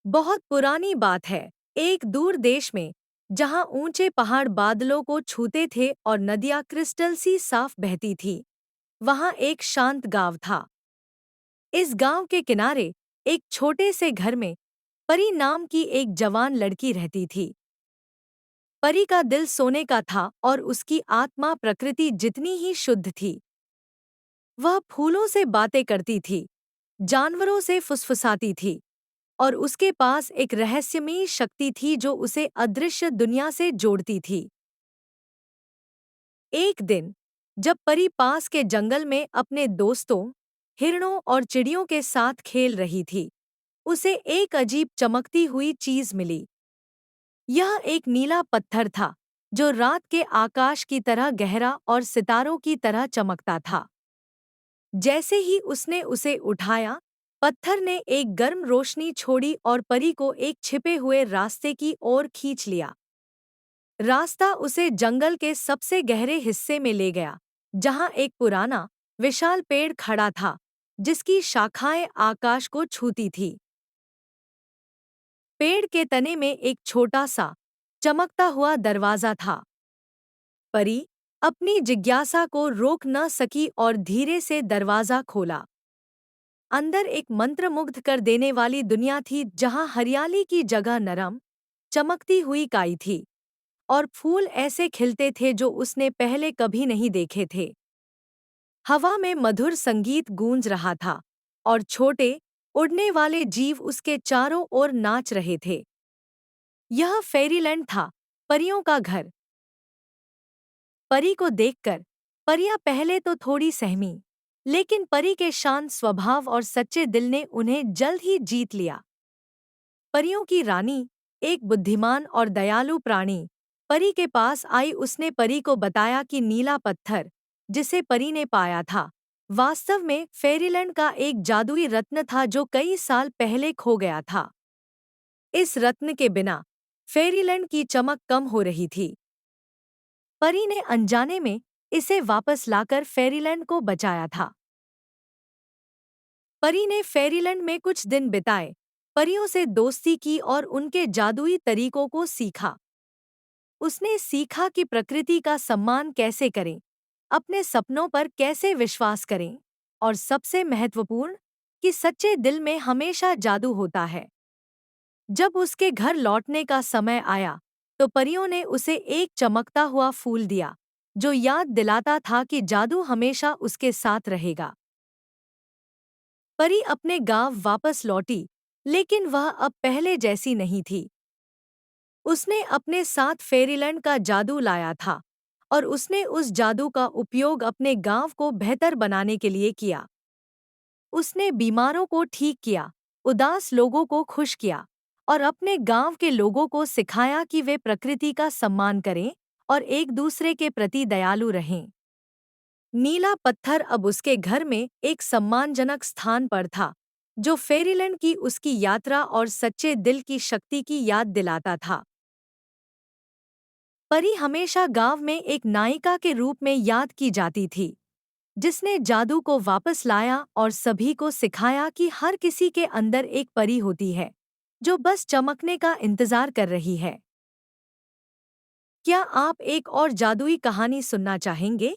बहुत पुरानी बात है। एक दूर देश में, जहां ऊंचे पहाड़ बादलों को छूते थे और नदियां क्रिस्टल सी साफ बहती थी, वहां एक शांत गांव था। इस गांव के किनारे एक छोटे से घर में परी नाम की एक जवान लड़की रहती थी। परी का दिल सोने का था और उसकी आत्मा प्रकृति जितनी ही शुद्ध थी। वह फूलों से बातें करती थी, जानवरों से फुसफुसाती थी और उसके पास एक रहस्यमयी शक्ति थी जो उसे अदृश्य दुनिया से जोड़ती थी। एक दिन, जब परी पास के जंगल में अपने दोस्तों, हिरणों और चिड़ियों के साथ खेल रही थी, उसे एक अजीब चमकती हुई चीज मिली। यह एक नीला पत्थर था, जो रात के आकाश की तरह गहरा और सितारों की तरह चमकता था। जैसे ही उसने उसे उठाया, पत्थर ने एक गर्म रोशनी छोड़ी और परी को एक छिपे हुए रास्ते की ओर खींच लिया। रास्ता उसे जंगल के सबसे गहरे हिस्से में ले गया, जहां एक पुराना, विशाल पेड़ खड़ा था, जिसकी शाखाएं आकाश को छूती थी। पेड़ के तने में एक छोटा सा, चमकता हुआ दरवाजा था। परी अपनी जिज्ञासा को रोक न सकी और धीरे से दरवाजा खोला। अंदर एक मंत्रमुग्ध कर देने वाली दुनिया थी, जहां हरियाली की जगह नरम, चमकती हुई काई थी और फूल ऐसे खिलते थे जो उसने पहले कभी नहीं देखे थे। हवा में मधुर संगीत गूंज रहा था और छोटे, उड़ने वाले जीव उसके चारों ओर नाच रहे थे। यह फेरीलैंड था, परियों का घर। परी को देखकर परियां पहले तो थोड़ी सहमी, लेकिन परी के शांत स्वभाव और सच्चे दिल ने उन्हें जल्द ही जीत लिया। परियों की रानी, एक बुद्धिमान और दयालु प्राणी, परी के पास आई। उसने परी को बताया कि नीला पत्थर, जिसे परी ने पाया था, वास्तव में फेरीलैंड का एक जादुई रत्न था जो कई साल पहले खो गया था। इस रत्न के बिना फेरीलैंड की चमक कम हो रही थी। परी ने अनजाने में इसे वापस लाकर फेरीलैंड को बचाया था। परी ने फेरीलैंड में कुछ दिन बिताए, परियों से दोस्ती की और उनके जादुई तरीकों को सीखा। उसने सीखा कि प्रकृति का सम्मान कैसे करें, अपने सपनों पर कैसे विश्वास करें और सबसे महत्वपूर्ण, कि सच्चे दिल में हमेशा जादू होता है। जब उसके घर लौटने का समय आया, तो परियों ने उसे एक चमकता हुआ फूल दिया, जो याद दिलाता था कि जादू हमेशा उसके साथ रहेगा। परी अपने गांव वापस लौटी, लेकिन वह अब पहले जैसी नहीं थी। उसने अपने साथ फेरीलैंड का जादू लाया था और उसने उस जादू का उपयोग अपने गांव को बेहतर बनाने के लिए किया। उसने बीमारों को ठीक किया, उदास लोगों को खुश किया और अपने गांव के लोगों को सिखाया कि वे प्रकृति का सम्मान करें और एक दूसरे के प्रति दयालु रहें। नीला पत्थर अब उसके घर में एक सम्मानजनक स्थान पर था, जो फेरीलैंड की उसकी यात्रा और सच्चे दिल की शक्ति की याद दिलाता था। परी हमेशा गांव में एक नायिका के रूप में याद की जाती थी, जिसने जादू को वापस लाया और सभी को सिखाया कि हर किसी के अंदर एक परी होती है, जो बस चमकने का इंतजार कर रही है। क्या आप एक और जादुई कहानी सुनना चाहेंगे?